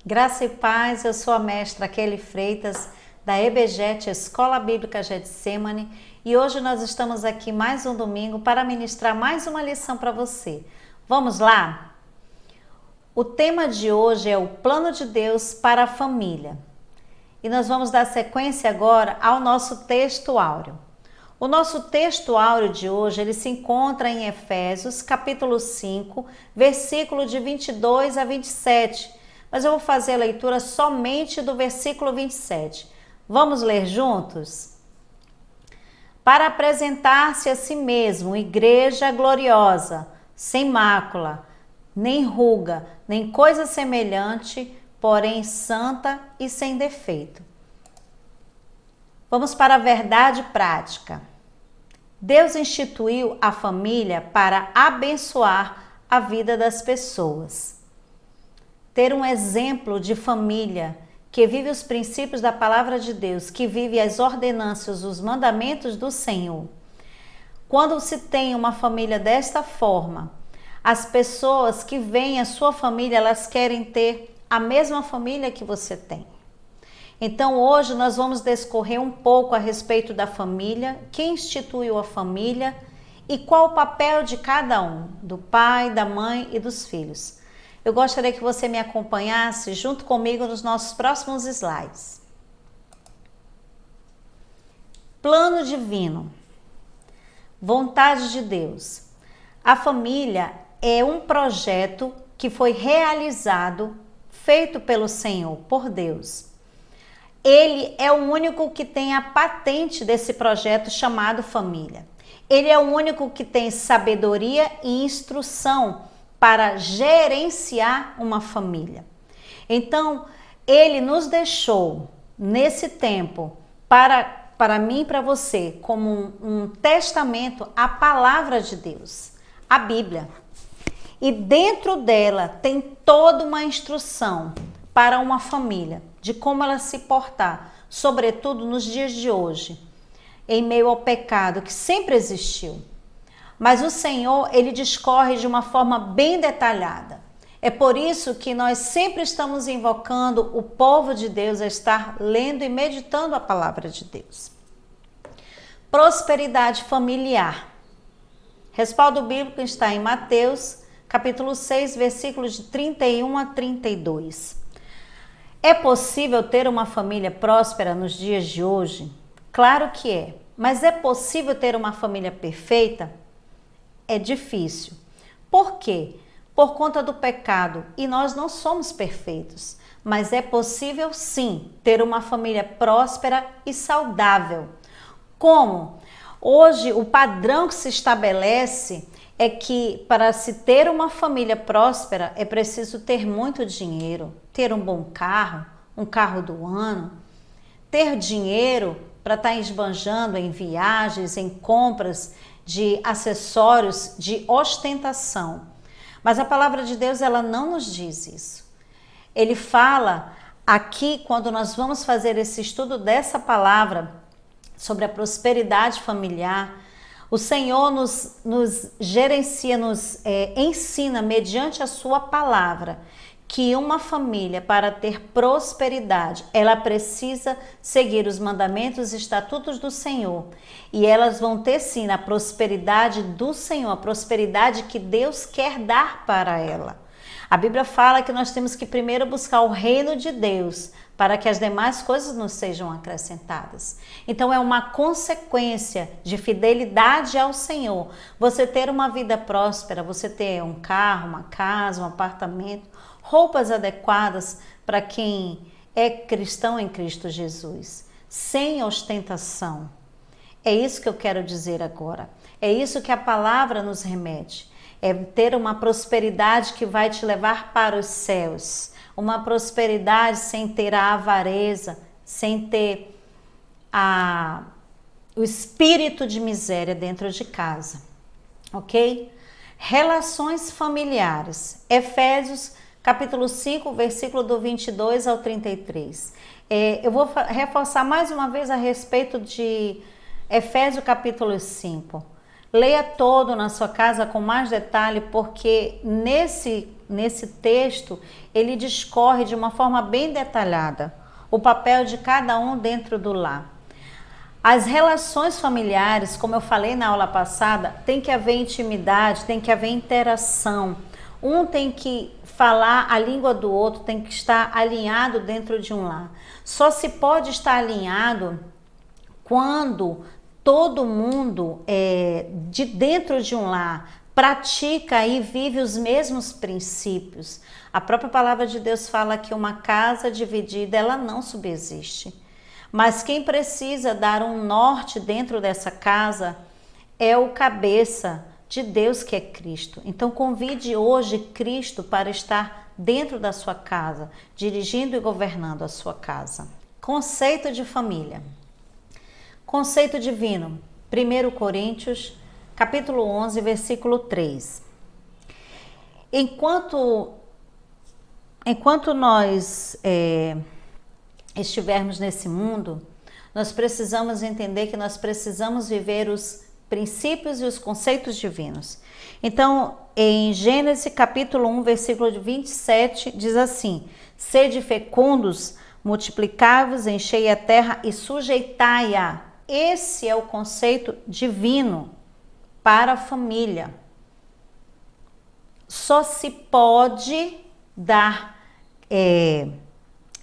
Graça e paz, eu sou a mestra Kelly Freitas, da EBGET, Escola Bíblica Getsemane, e hoje nós estamos aqui mais um domingo para ministrar mais uma lição para você. Vamos lá? O tema de hoje é o plano de Deus para a família. E nós vamos dar sequência agora ao nosso texto áureo. O nosso texto áureo de hoje, ele se encontra em Efésios, capítulo 5, versículo de 22 a 27. Mas eu vou fazer a leitura somente do versículo 27. Vamos ler juntos? Para apresentar-se a si mesmo, igreja gloriosa, sem mácula, nem ruga, nem coisa semelhante, porém santa e sem defeito. Vamos para a verdade prática. Deus instituiu a família para abençoar a vida das pessoas. Ter um exemplo de família que vive os princípios da palavra de Deus, que vive as ordenanças, os mandamentos do Senhor. Quando se tem uma família desta forma, as pessoas que veem a sua família, elas querem ter a mesma família que você tem. Então hoje nós vamos discorrer um pouco a respeito da família, quem instituiu a família e qual o papel de cada um, do pai, da mãe e dos filhos. Eu gostaria que você me acompanhasse junto comigo nos nossos próximos slides. Plano divino. Vontade de Deus. A família é um projeto que foi realizado, feito pelo Senhor, por Deus. Ele é o único que tem a patente desse projeto chamado família. Ele é o único que tem sabedoria e instrução para gerenciar uma família. Então, ele nos deixou nesse tempo para mim e para você como um testamento, a palavra de Deus, a Bíblia. E dentro dela tem toda uma instrução para uma família, de como ela se portar, sobretudo nos dias de hoje, em meio ao pecado que sempre existiu. Mas o Senhor, ele discorre de uma forma bem detalhada. É por isso que nós sempre estamos invocando o povo de Deus a estar lendo e meditando a palavra de Deus. Prosperidade familiar. Respaldo bíblico está em Mateus, capítulo 6, versículos de 31 a 32. É possível ter uma família próspera nos dias de hoje? Claro que é. Mas é possível ter uma família perfeita? É difícil. Por quê? Por conta do pecado. E nós não somos perfeitos. Mas é possível sim ter uma família próspera e saudável. Como? Hoje o padrão que se estabelece é que para se ter uma família próspera é preciso ter muito dinheiro, ter um bom carro, um carro do ano, ter dinheiro para estar esbanjando em viagens, em compras de acessórios de ostentação. Mas a palavra de Deus, ela não nos diz isso. Ele fala aqui, quando nós vamos fazer esse estudo dessa palavra sobre a prosperidade familiar, o Senhor nos gerencia, nos ensina mediante a sua palavra que uma família, para ter prosperidade, ela precisa seguir os mandamentos e estatutos do Senhor. E elas vão ter sim a prosperidade do Senhor, a prosperidade que Deus quer dar para ela. A Bíblia fala que nós temos que primeiro buscar o reino de Deus para que as demais coisas nos sejam acrescentadas. Então é uma consequência de fidelidade ao Senhor. Você ter uma vida próspera, você ter um carro, uma casa, um apartamento, roupas adequadas para quem é cristão em Cristo Jesus, sem ostentação. É isso que eu quero dizer agora. É isso que a palavra nos remete. É ter uma prosperidade que vai te levar para os céus. Uma prosperidade sem ter a avareza, sem ter o espírito de miséria dentro de casa. Ok? Relações familiares. Efésios, capítulo 5, versículo do 22 ao 33. Eu vou reforçar mais uma vez a respeito de Efésios, capítulo 5. Leia todo na sua casa com mais detalhe, porque nesse texto ele discorre de uma forma bem detalhada o papel de cada um dentro do lar. As relações familiares, como eu falei na aula passada, tem que haver intimidade, tem que haver interação. Um tem que falar a língua do outro, tem que estar alinhado dentro de um lar. Só se pode estar alinhado quando todo mundo de dentro de um lar pratica e vive os mesmos princípios. A própria palavra de Deus fala que uma casa dividida, ela não subsiste. Mas quem precisa dar um norte dentro dessa casa é o cabeça de Deus, que é Cristo. Então convide hoje Cristo para estar dentro da sua casa, dirigindo e governando a sua casa. Conceito de família. Conceito divino. 1 Coríntios, capítulo 11, versículo 3. Enquanto nós estivermos nesse mundo, nós precisamos entender que nós precisamos viver os princípios e os conceitos divinos. Então, em Gênesis capítulo 1, versículo 27, diz assim: sede fecundos, multiplicai-vos, enchei a terra e sujeitai-a. Esse é o conceito divino para a família. Só se pode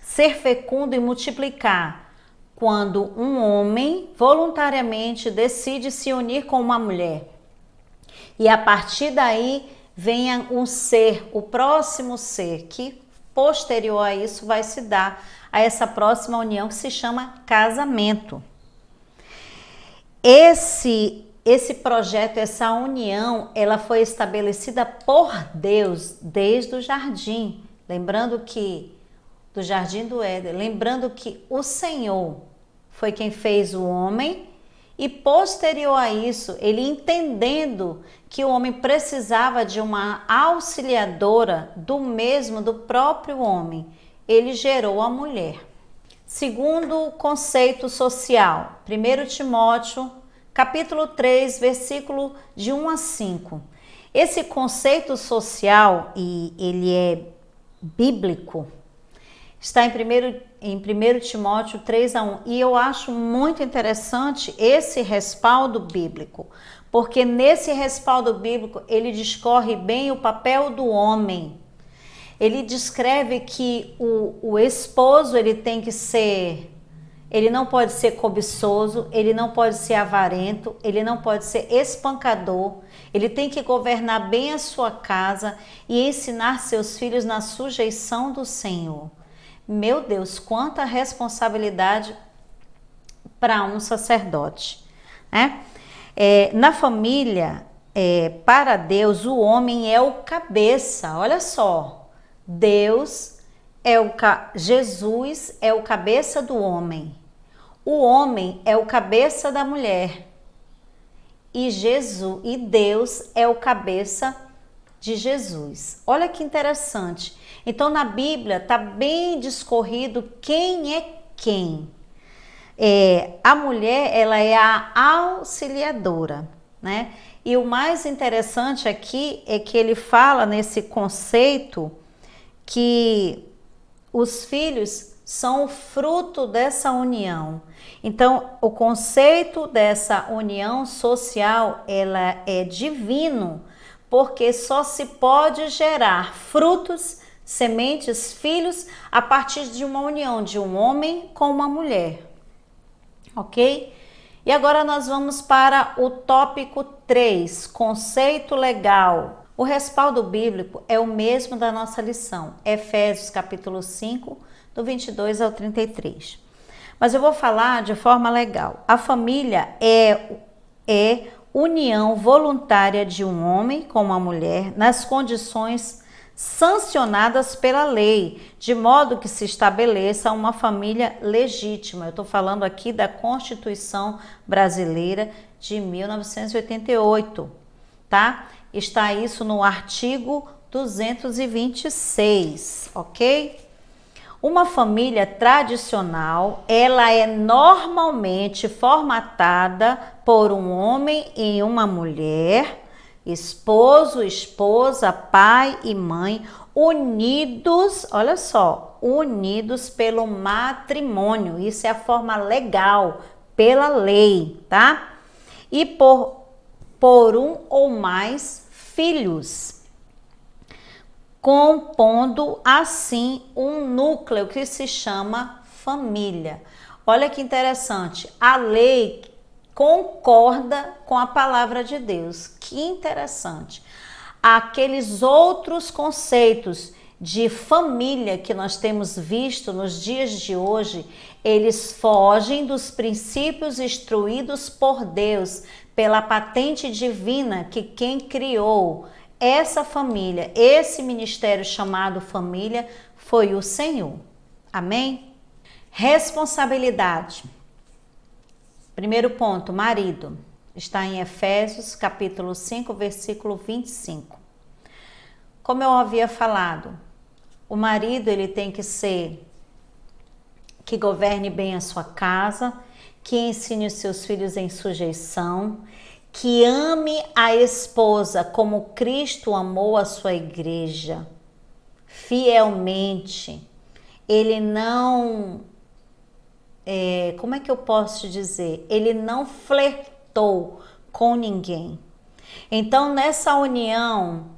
ser fecundo e multiplicar quando um homem voluntariamente decide se unir com uma mulher. E a partir daí venha um ser, o próximo ser, que posterior a isso vai se dar a essa próxima união que se chama casamento. Esse projeto, essa união, ela foi estabelecida por Deus desde o jardim. Lembrando que, do jardim do Éden, lembrando que o Senhor foi quem fez o homem e posterior a isso, ele entendendo que o homem precisava de uma auxiliadora do próprio homem, ele gerou a mulher. Segundo conceito social, 1 Timóteo, capítulo 3, versículo de 1 a 5. Esse conceito social, e ele é bíblico, está em 1 Timóteo 3 a 1. E eu acho muito interessante esse respaldo bíblico, porque nesse respaldo bíblico ele discorre bem o papel do homem. Ele descreve que o esposo ele não pode ser cobiçoso, ele não pode ser avarento, ele não pode ser espancador, ele tem que governar bem a sua casa e ensinar seus filhos na sujeição do Senhor. Meu Deus, quanta responsabilidade para um sacerdote, né? Na família, para Deus, o homem é o cabeça. Olha só, Jesus é o cabeça do homem. O homem é o cabeça da mulher. E Deus é o cabeça de Jesus. Olha que interessante. Então na Bíblia está bem discorrido quem é quem. A mulher, ela é a auxiliadora, né? E o mais interessante aqui é que ele fala nesse conceito que os filhos são o fruto dessa união. Então, o conceito dessa união social, ela é divino, porque só se pode gerar frutos, sementes, filhos, a partir de uma união de um homem com uma mulher. Ok? E agora nós vamos para o tópico 3, conceito legal. O respaldo bíblico é o mesmo da nossa lição, Efésios capítulo 5, do 22 ao 33. Mas eu vou falar de forma legal. A família é união voluntária de um homem com uma mulher nas condições sancionadas pela lei, de modo que se estabeleça uma família legítima. Eu estou falando aqui da Constituição Brasileira de 1988, tá? Está isso no artigo 226, ok? Uma família tradicional, ela é normalmente formatada por um homem e uma mulher, esposo, esposa, pai e mãe, unidos, olha só, unidos pelo matrimônio. Isso é a forma legal, pela lei, tá? E por um ou mais filhos, compondo assim um núcleo que se chama família. Olha que interessante, a lei concorda com a palavra de Deus. Que interessante. Aqueles outros conceitos de família que nós temos visto nos dias de hoje, eles fogem dos princípios instruídos por Deus, pela patente divina que quem criou essa família, esse ministério chamado família, foi o Senhor. Amém? Responsabilidade. Primeiro ponto, marido. Está em Efésios, capítulo 5, versículo 25. Como eu havia falado, o marido ele tem que ser que governe bem a sua casa, que ensine os seus filhos em sujeição, que ame a esposa como Cristo amou a sua igreja, fielmente. Ele não, como é que eu posso te dizer? Ele não flertou com ninguém. Então, nessa união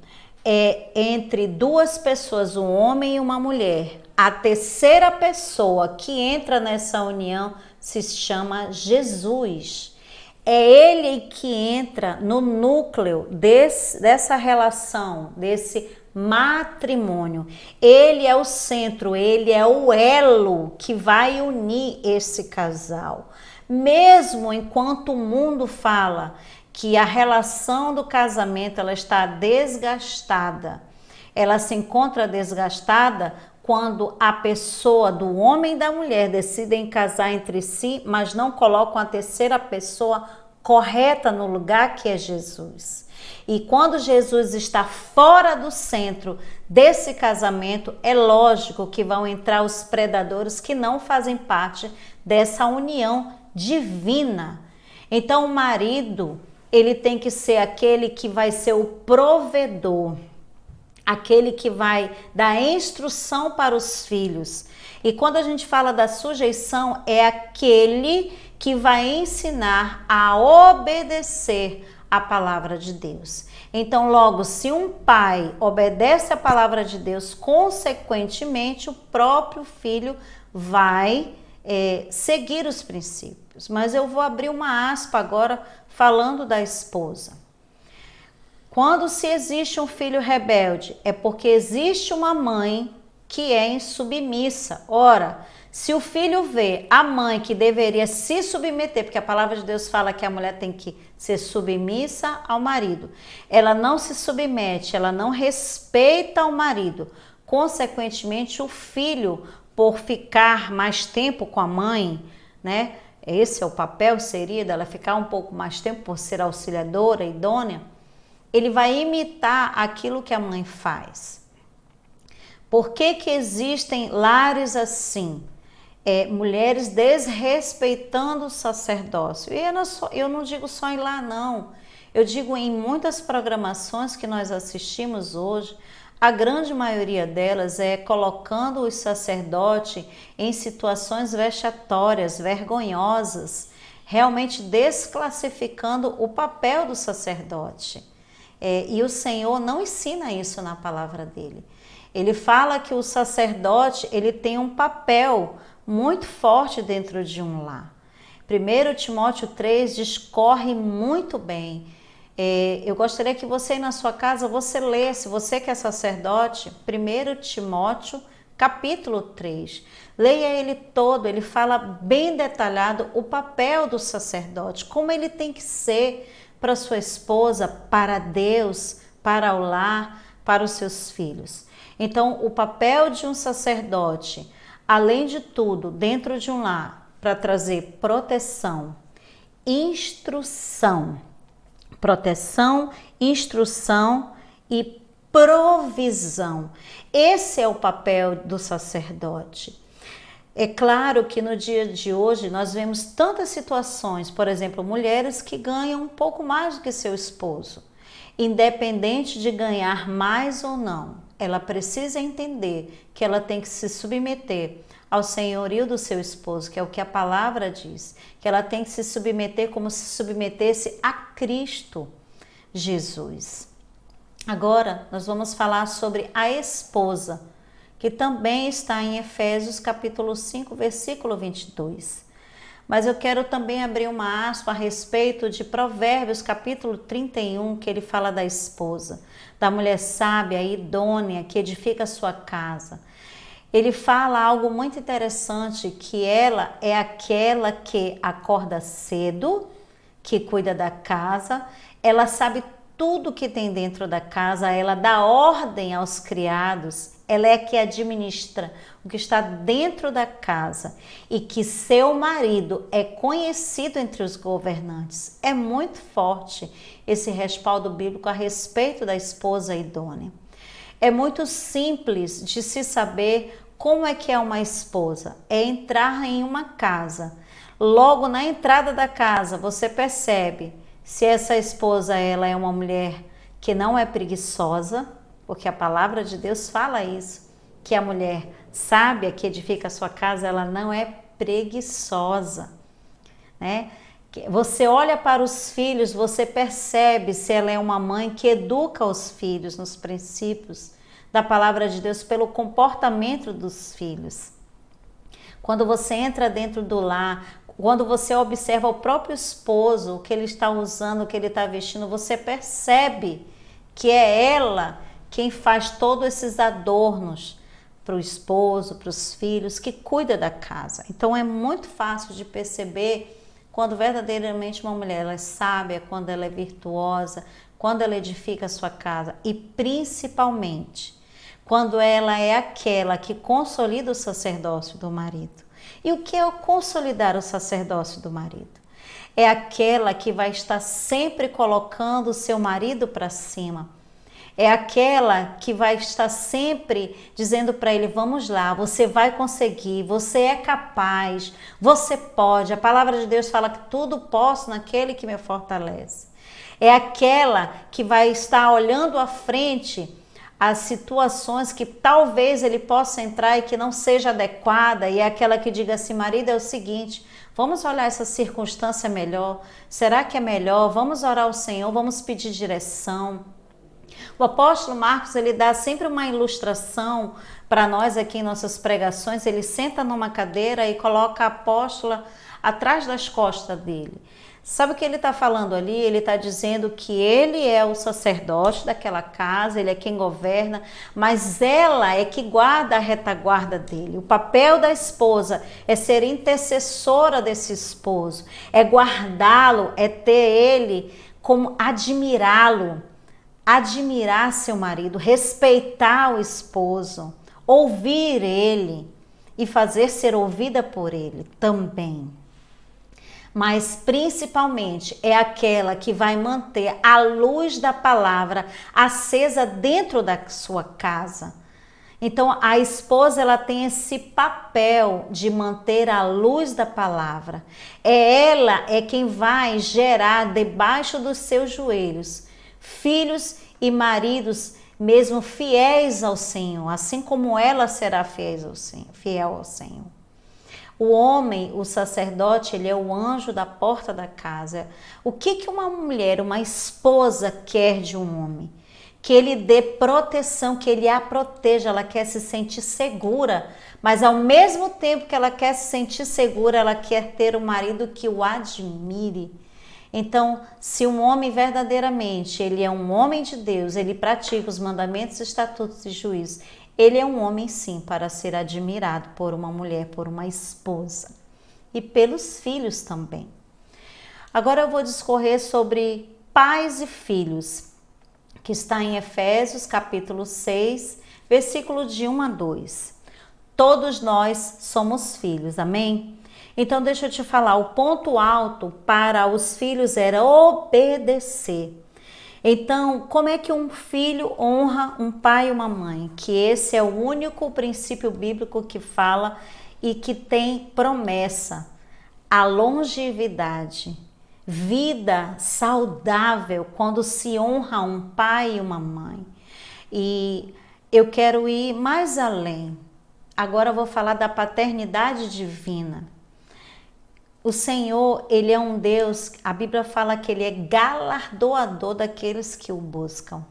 entre duas pessoas, um homem e uma mulher, a terceira pessoa que entra nessa união se chama Jesus. É ele que entra no núcleo dessa relação, desse matrimônio. Ele é o centro, ele é o elo que vai unir esse casal. Mesmo enquanto o mundo fala que a relação do casamento ela está desgastada, ela se encontra desgastada quando a pessoa do homem e da mulher decidem casar entre si, mas não colocam a terceira pessoa correta no lugar, que é Jesus. E quando Jesus está fora do centro desse casamento, é lógico que vão entrar os predadores que não fazem parte dessa união divina. Então o marido, ele tem que ser aquele que vai ser o provedor, aquele que vai dar instrução para os filhos. E quando a gente fala da sujeição, é aquele que vai ensinar a obedecer a palavra de Deus. Então, logo, se um pai obedece a palavra de Deus, consequentemente, o próprio filho vai seguir os princípios. Mas eu vou abrir uma aspa agora falando da esposa. Quando se existe um filho rebelde, é porque existe uma mãe que é insubmissa. Ora, se o filho vê a mãe que deveria se submeter, porque a palavra de Deus fala que a mulher tem que ser submissa ao marido, ela não se submete, ela não respeita o marido, consequentemente o filho, por ficar mais tempo com a mãe, né? Esse é o papel, seria dela ficar um pouco mais tempo por ser auxiliadora, idônea, ele vai imitar aquilo que a mãe faz. Por que que existem lares assim? Mulheres desrespeitando o sacerdócio. E eu não digo só em lá, não. Eu digo em muitas programações que nós assistimos hoje, a grande maioria delas é colocando o sacerdote em situações vexatórias, vergonhosas, realmente desclassificando o papel do sacerdote. E o Senhor não ensina isso na palavra dele. Ele fala que o sacerdote ele tem um papel muito forte dentro de um lar. 1 Timóteo 3 discorre muito bem. Eu gostaria que você na sua casa, você lesse, você que é sacerdote, 1 Timóteo capítulo 3. Leia ele todo, ele fala bem detalhado o papel do sacerdote, como ele tem que ser para sua esposa, para Deus, para o lar, para os seus filhos. Então, o papel de um sacerdote, além de tudo, dentro de um lar, para trazer proteção, instrução e provisão. Esse é o papel do sacerdote. É claro que no dia de hoje nós vemos tantas situações, por exemplo, mulheres que ganham um pouco mais do que seu esposo. Independente de ganhar mais ou não, ela precisa entender que ela tem que se submeter ao senhorio do seu esposo, que é o que a palavra diz, que ela tem que se submeter como se submetesse a Cristo Jesus. Agora nós vamos falar sobre a esposa, que também está em Efésios capítulo 5, versículo 22. Mas eu quero também abrir uma aspa a respeito de Provérbios capítulo 31, que ele fala da esposa, da mulher sábia e idônea que edifica a sua casa. Ele fala algo muito interessante, que ela é aquela que acorda cedo, que cuida da casa, ela sabe tudo que tem dentro da casa, ela dá ordem aos criados, ela é que administra o que está dentro da casa e que seu marido é conhecido entre os governantes. É muito forte esse respaldo bíblico a respeito da esposa idônea. É muito simples de se saber como é que é uma esposa. É entrar em uma casa. Logo na entrada da casa você percebe se essa esposa ela é uma mulher que não é preguiçosa, porque a palavra de Deus fala isso, que a mulher sábia que edifica a sua casa, ela não é preguiçosa, né? Você olha para os filhos, você percebe se ela é uma mãe que educa os filhos nos princípios da palavra de Deus pelo comportamento dos filhos. Quando você entra dentro do lar, quando você observa o próprio esposo, o que ele está usando, o que ele está vestindo, você percebe que é ela quem faz todos esses adornos para o esposo, para os filhos, que cuida da casa. Então é muito fácil de perceber quando verdadeiramente uma mulher ela é sábia, quando ela é virtuosa, quando ela edifica a sua casa e principalmente quando ela é aquela que consolida o sacerdócio do marido. E o que é o consolidar o sacerdócio do marido? É aquela que vai estar sempre colocando o seu marido para cima. É aquela que vai estar sempre dizendo para ele, vamos lá, você vai conseguir, você é capaz, você pode. A palavra de Deus fala que tudo posso naquele que me fortalece. É aquela que vai estar olhando à frente as situações que talvez ele possa entrar e que não seja adequada, e é aquela que diga assim, marido, é o seguinte, vamos olhar essa circunstância melhor, será que é melhor? Vamos orar ao Senhor, vamos pedir direção. O apóstolo Marcos, ele dá sempre uma ilustração para nós aqui em nossas pregações, ele senta numa cadeira e coloca a apóstola atrás das costas dele. Sabe o que ele está falando ali? Ele está dizendo que ele é o sacerdote daquela casa, ele é quem governa, mas ela é que guarda a retaguarda dele. O papel da esposa é ser intercessora desse esposo, é guardá-lo, é ter ele como admirá-lo, admirar seu marido, respeitar o esposo, ouvir ele e fazer ser ouvida por ele também. Mas principalmente é aquela que vai manter a luz da palavra acesa dentro da sua casa. Então a esposa ela tem esse papel de manter a luz da palavra. Ela é quem vai gerar debaixo dos seus joelhos filhos e maridos mesmo fiéis ao Senhor, assim como ela será fiel ao Senhor. O homem, o sacerdote, ele é o anjo da porta da casa. O que uma mulher, uma esposa quer de um homem? Que ele dê proteção, que ele a proteja, ela quer se sentir segura, mas ao mesmo tempo que ela quer se sentir segura, ela quer ter um marido que o admire. Então, se um homem verdadeiramente, ele é um homem de Deus, ele pratica os mandamentos, estatutos e juízos, ele é um homem sim para ser admirado por uma mulher, por uma esposa e pelos filhos também. Agora eu vou discorrer sobre pais e filhos, que está em Efésios capítulo 6, versículo de 1 a 2. Todos nós somos filhos, amém? Então deixa eu te falar, o ponto alto para os filhos era obedecer. Então, como é que um filho honra um pai e uma mãe? Que esse é o único princípio bíblico que fala e que tem promessa: a longevidade, vida saudável quando se honra um pai e uma mãe. E eu quero ir mais além. Agora eu vou falar da paternidade divina. O Senhor, Ele é um Deus, a Bíblia fala que Ele é galardoador daqueles que o buscam.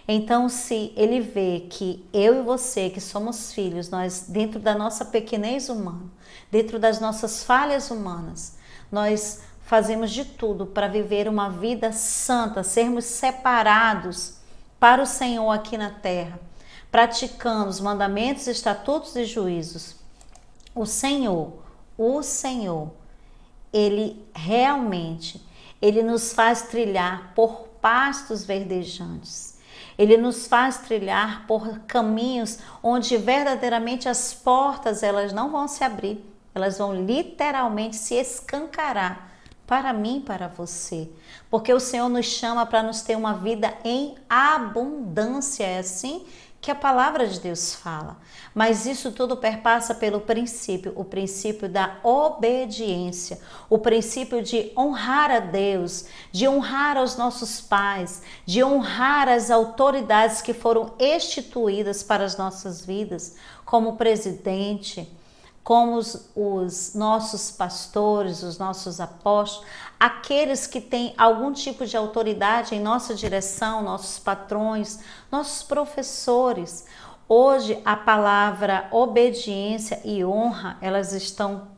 Então, se Ele vê que eu e você, que somos filhos, nós, dentro da nossa pequenez humana, dentro das nossas falhas humanas, nós fazemos de tudo para viver uma vida santa, sermos separados para o Senhor aqui na terra, praticando os mandamentos, estatutos e juízos. O Senhor, Ele realmente, Ele nos faz trilhar por pastos verdejantes. Ele nos faz trilhar por caminhos onde verdadeiramente as portas elas não vão se abrir, elas vão literalmente se escancarar para mim e para você. Porque o Senhor nos chama para nos ter uma vida em abundância, é assim que a palavra de Deus fala. Mas isso tudo perpassa pelo princípio, o princípio da obediência, o princípio de honrar a Deus, de honrar os nossos pais, de honrar as autoridades que foram instituídas para as nossas vidas, como o presidente, como os nossos pastores, os nossos apóstolos, aqueles que têm algum tipo de autoridade em nossa direção, nossos patrões, nossos professores. Hoje a palavra obediência e honra, elas estão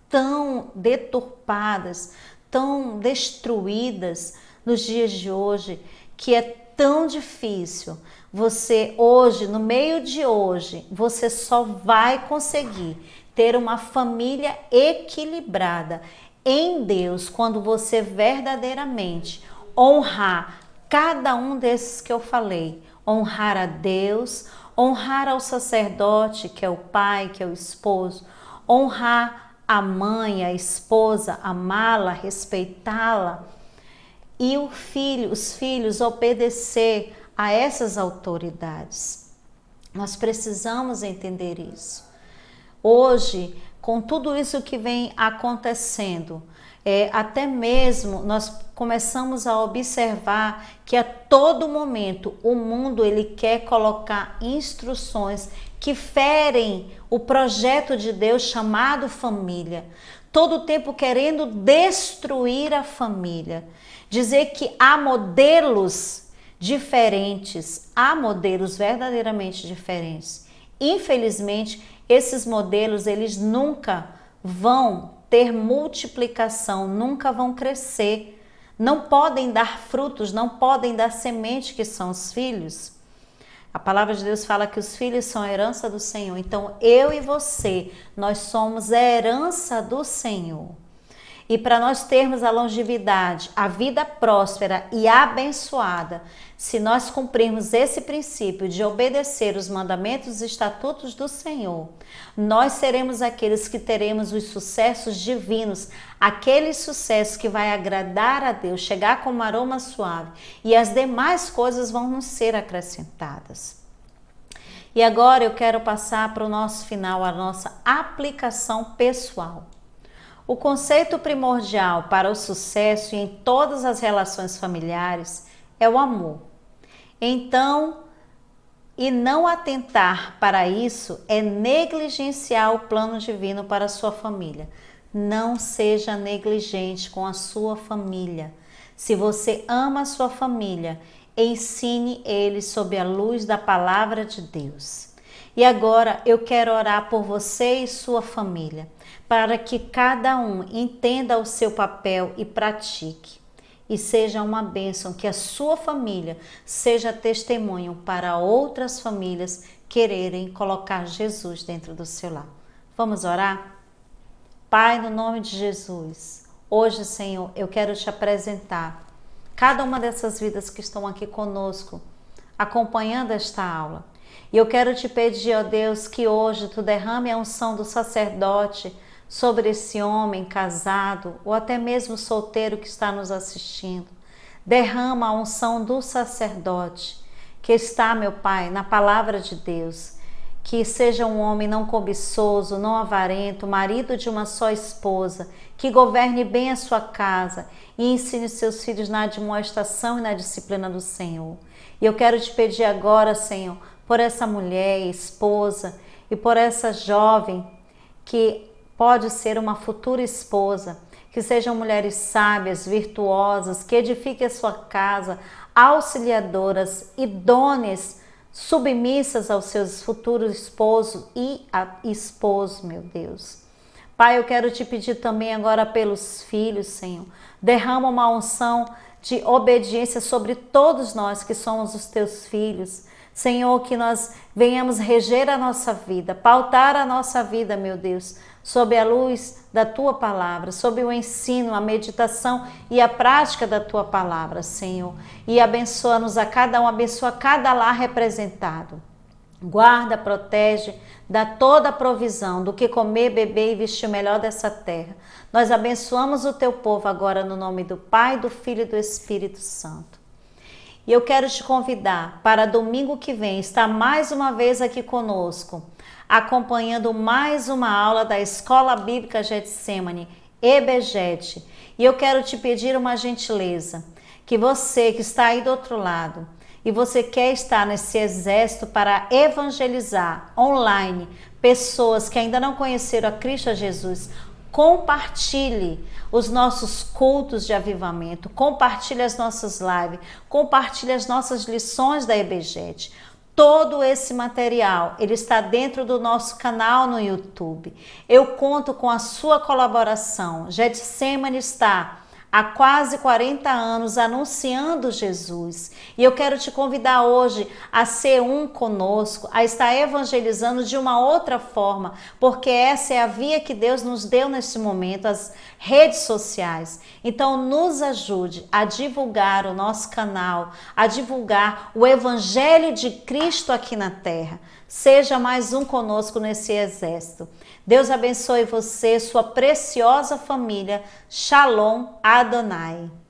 tão deturpadas, tão destruídas nos dias de hoje, que é tão difícil. Você hoje, no meio de hoje, você só vai conseguir ter uma família equilibrada em Deus quando você verdadeiramente honrar cada um desses que eu falei. Honrar a Deus, honrar ao sacerdote, que é o pai, que é o esposo, honrar a mãe, a esposa, amá-la, respeitá-la, e os filhos obedecer a essas autoridades. Nós precisamos entender isso. Hoje, com tudo isso que vem acontecendo, até mesmo nós começamos a observar que a todo momento o mundo ele quer colocar instruções que ferem o projeto de Deus chamado família. Todo o tempo querendo destruir a família. Dizer que há modelos diferentes, há modelos verdadeiramente diferentes. Infelizmente, esses modelos, eles nunca vão ter multiplicação, nunca vão crescer, não podem dar frutos, não podem dar semente, que são os filhos. A palavra de Deus fala que os filhos são a herança do Senhor. Então, eu e você, nós somos a herança do Senhor. E para nós termos a longevidade, a vida próspera e abençoada, se nós cumprirmos esse princípio de obedecer os mandamentos e estatutos do Senhor, nós seremos aqueles que teremos os sucessos divinos, aquele sucesso que vai agradar a Deus, chegar como aroma suave, e as demais coisas vão nos ser acrescentadas. E agora eu quero passar para o nosso final, a nossa aplicação pessoal. O conceito primordial para o sucesso em todas as relações familiares é o amor. Então, e não atentar para isso é negligenciar o plano divino para a sua família. Não seja negligente com a sua família. Se você ama a sua família, ensine eles sob a luz da palavra de Deus. E agora eu quero orar por você e sua família, para que cada um entenda o seu papel e pratique. E seja uma bênção, que a sua família seja testemunho para outras famílias quererem colocar Jesus dentro do seu lar. Vamos orar? Pai, no nome de Jesus, hoje, Senhor, eu quero te apresentar cada uma dessas vidas que estão aqui conosco, acompanhando esta aula. E eu quero te pedir, ó Deus, que hoje tu derrame a unção do sacerdote sobre esse homem casado ou até mesmo solteiro que está nos assistindo. Derrama a unção do sacerdote que está, meu Pai, na palavra de Deus. Que seja um homem não cobiçoso, não avarento, marido de uma só esposa, que governe bem a sua casa e ensine seus filhos na admoestação e na disciplina do Senhor. E eu quero te pedir agora, Senhor, por essa mulher, esposa, e por essa jovem que pode ser uma futura esposa, que sejam mulheres sábias, virtuosas, que edifiquem a sua casa, auxiliadoras, idôneas, submissas aos seus futuros esposos e esposos, meu Deus. Pai, eu quero te pedir também agora pelos filhos, Senhor. Derrama uma unção de obediência sobre todos nós que somos os teus filhos. Senhor, que nós venhamos reger a nossa vida, pautar a nossa vida, meu Deus, sob a luz da Tua Palavra, sob o ensino, a meditação e a prática da Tua Palavra, Senhor. E abençoa-nos a cada um, abençoa cada lar representado. Guarda, protege, dá toda a provisão do que comer, beber e vestir melhor dessa terra. Nós abençoamos o Teu povo agora no nome do Pai, do Filho e do Espírito Santo. E eu quero te convidar para domingo que vem estar mais uma vez aqui conosco, acompanhando mais uma aula da Escola Bíblica Getsemane, EBGET. E eu quero te pedir uma gentileza, que você que está aí do outro lado e você quer estar nesse exército para evangelizar online pessoas que ainda não conheceram a Cristo Jesus, compartilhe os nossos cultos de avivamento, compartilhe as nossas lives, compartilhe as nossas lições da EBGET. Todo esse material, ele está dentro do nosso canal no YouTube. Eu conto com a sua colaboração. Getsemane está há quase 40 anos anunciando Jesus. E eu quero te convidar hoje a ser um conosco, a estar evangelizando de uma outra forma, porque essa é a via que Deus nos deu nesse momento, as redes sociais. Então nos ajude a divulgar o nosso canal, a divulgar o Evangelho de Cristo aqui na terra. Seja mais um conosco nesse exército. Deus abençoe você, sua preciosa família. Shalom Adonai.